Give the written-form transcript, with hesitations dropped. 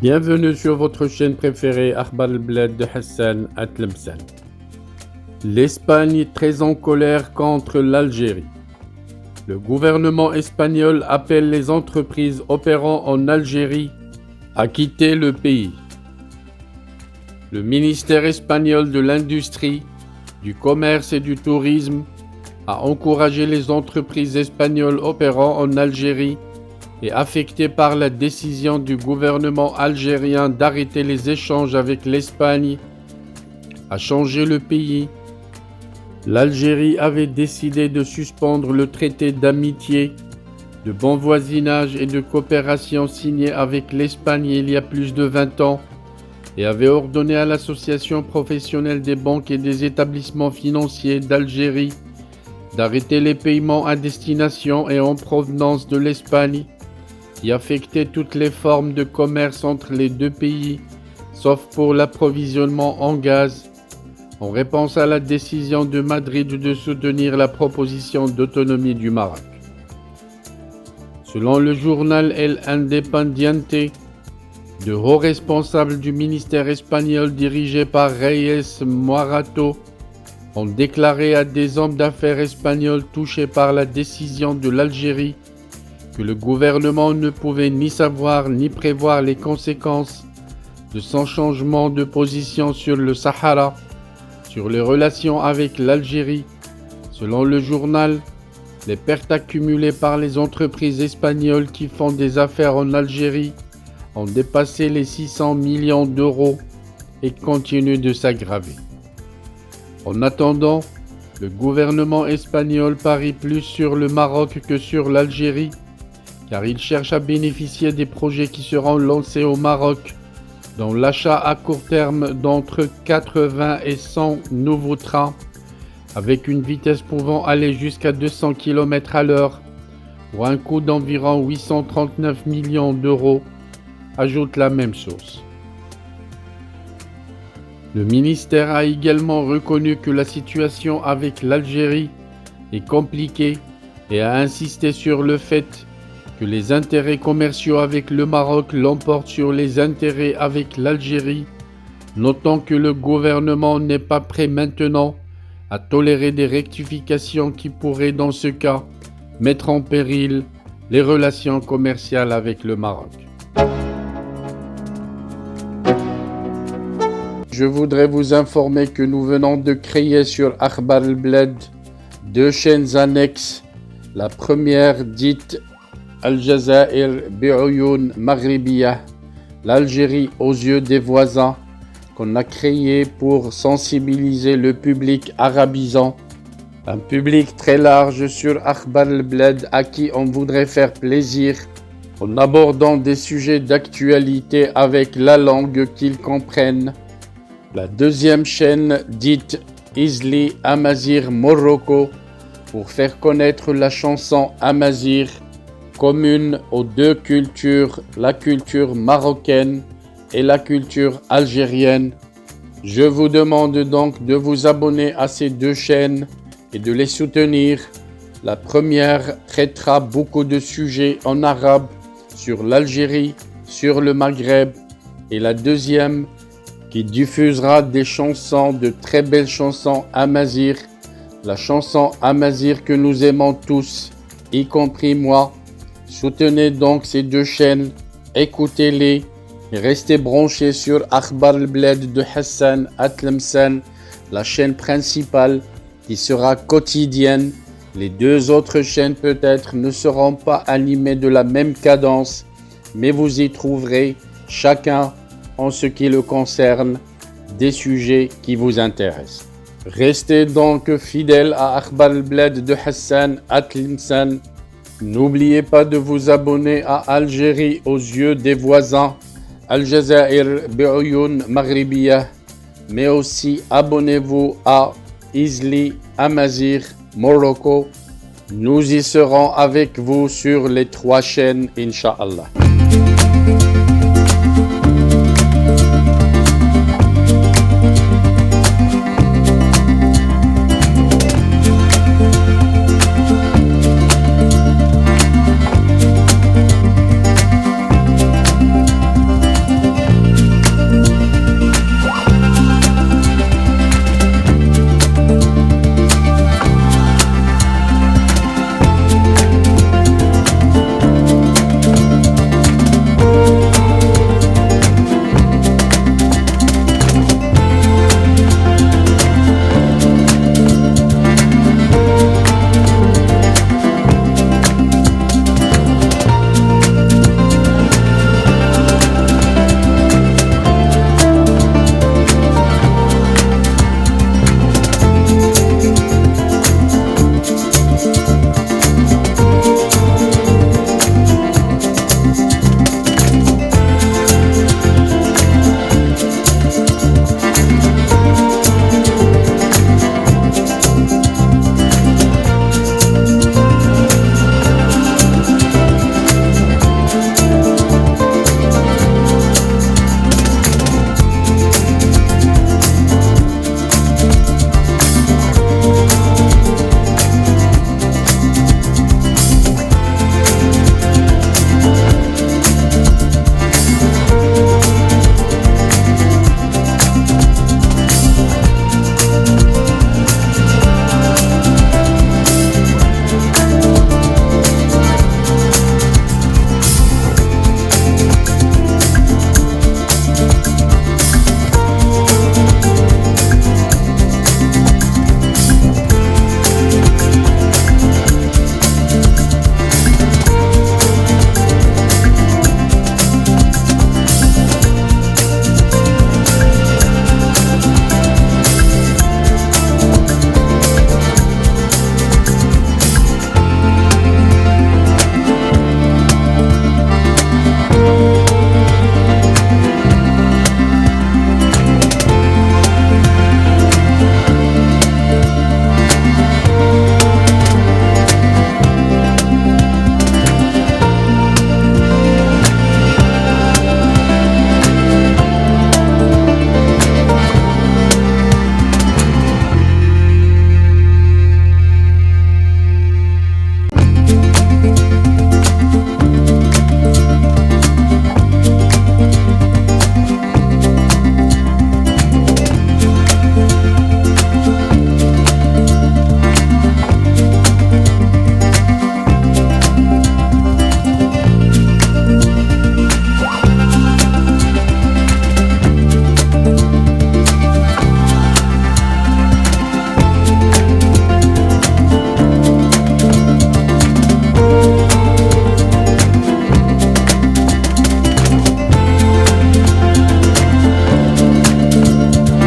Bienvenue sur votre chaîne préférée Akhbar al-Bled de Hassan Atlemsan. L'Espagne est très en colère contre l'Algérie. Le gouvernement espagnol appelle les entreprises opérant en Algérie à quitter le pays. Le ministère espagnol de l'Industrie, du Commerce et du Tourisme a encouragé les entreprises espagnoles opérant en Algérie et affectées par la décision du gouvernement algérien d'arrêter les échanges avec l'Espagne à changer le pays. L'Algérie avait décidé de suspendre le traité d'amitié, de bon voisinage et de coopération signé avec l'Espagne il y a plus de 20 ans et avait ordonné à l'Association professionnelle des banques et des établissements financiers d'Algérie d'arrêter les paiements à destination et en provenance de l'Espagne qui affectaient toutes les formes de commerce entre les deux pays, sauf pour l'approvisionnement en gaz, en réponse à la décision de Madrid de soutenir la proposition d'autonomie du Maroc. Selon le journal El Independiente, de hauts responsables du ministère espagnol dirigé par Reyes Morato ont déclaré à des hommes d'affaires espagnols touchés par la décision de l'Algérie que le gouvernement ne pouvait ni savoir ni prévoir les conséquences de son changement de position sur le Sahara, sur les relations avec l'Algérie. Selon le journal, les pertes accumulées par les entreprises espagnoles qui font des affaires en Algérie ont dépassé les 600 millions d'euros et continuent de s'aggraver. En attendant, le gouvernement espagnol parie plus sur le Maroc que sur l'Algérie, car il cherche à bénéficier des projets qui seront lancés au Maroc, dont l'achat à court terme d'entre 80 et 100 nouveaux trains, avec une vitesse pouvant aller jusqu'à 200 km à l'heure, pour un coût d'environ 839 millions d'euros, ajoute la même source. Le ministère a également reconnu que la situation avec l'Algérie est compliquée et a insisté sur le fait que les intérêts commerciaux avec le Maroc l'emportent sur les intérêts avec l'Algérie, notant que le gouvernement n'est pas prêt maintenant à tolérer des rectifications qui pourraient dans ce cas mettre en péril les relations commerciales avec le Maroc. Je voudrais vous informer que nous venons de créer sur Akhbar al-Bled 2 chaînes annexes. La première dite Al-Jazair bi'Oyoun Maghribiyah, l'Algérie aux yeux des voisins, qu'on a créée pour sensibiliser le public arabisant, un public très large sur Akhbar al-Bled à qui on voudrait faire plaisir en abordant des sujets d'actualité avec la langue qu'ils comprennent. La deuxième chaîne dite Isli Amazir Morocco pour faire connaître la chanson Amazir, commune aux deux cultures, la culture marocaine et la culture algérienne. Je vous demande donc de vous abonner à ces 2 chaînes et de les soutenir. La première traitera beaucoup de sujets en arabe sur l'Algérie, sur le Maghreb, et la deuxième qui diffusera des chansons, de très belles chansons amazigh, la chanson amazigh que nous aimons tous, y compris moi. Soutenez donc ces 2 chaînes, écoutez-les et restez branchés sur Akhbar al-Bled de Hassan Atlemsan, la chaîne principale qui sera quotidienne. Les 2 autres chaînes peut-être ne seront pas animées de la même cadence, mais vous y trouverez chacun en ce qui le concerne des sujets qui vous intéressent. Restez donc fidèles à Akhbar al-Bled de Hassan Atlemsan. N'oubliez pas de vous abonner à Algérie aux yeux des voisins, Al-Jazair bi'Oyoun Maghribiyah, mais aussi abonnez-vous à Isli Amazir Morocco. Nous y serons avec vous sur les 3 chaînes, Inch'Allah.